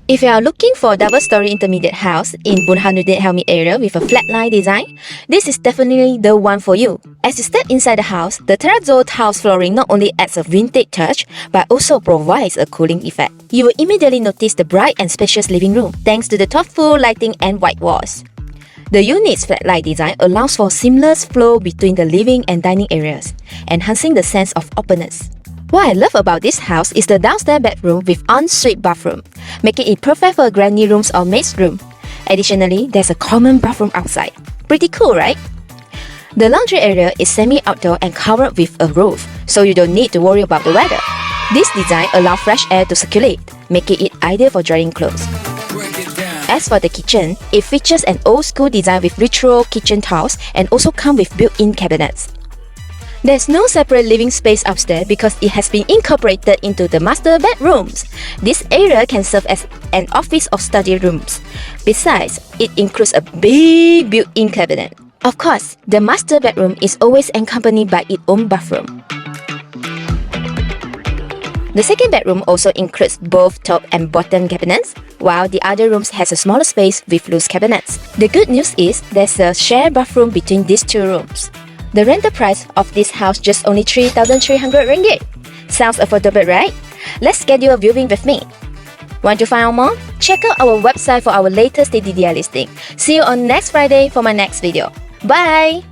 If you are looking for a double-story intermediate house in Burhanuddin Helmi area with a flatline design, this is definitely the one for you. As you step inside the house, the terrazzo house flooring not only adds a vintage touch but also provides a cooling effect. You will immediately notice the bright and spacious living room thanks to the thoughtful lighting and white walls. The unit's flatline design allows for seamless flow between the living and dining areas, enhancing the sense of openness. What I love about this house is the downstairs bedroom with ensuite bathroom, making it perfect for granny rooms or maid's room. Additionally, there's a common bathroom outside. Pretty cool, right? The laundry area is semi-outdoor and covered with a roof, so you don't need to worry about the weather. This design allows fresh air to circulate, making it ideal for drying clothes. As for the kitchen, it features an old-school design with retro kitchen tiles and also comes with built-in cabinets. There's no separate living space upstairs because it has been incorporated into the master bedrooms. This area can serve as an office or study rooms. Besides, it includes a big built-in cabinet. Of course, the master bedroom is always accompanied by its own bathroom. The second bedroom also includes both top and bottom cabinets, while the other rooms has a smaller space with loose cabinets. The good news is there's a shared bathroom between these two rooms. The rental price of this house just only 3,300 ringgit. Sounds affordable, right? Let's schedule a viewing with me. Want to find out more? Check out our website for our latest TTDI listing. See you on next Friday for my next video. Bye!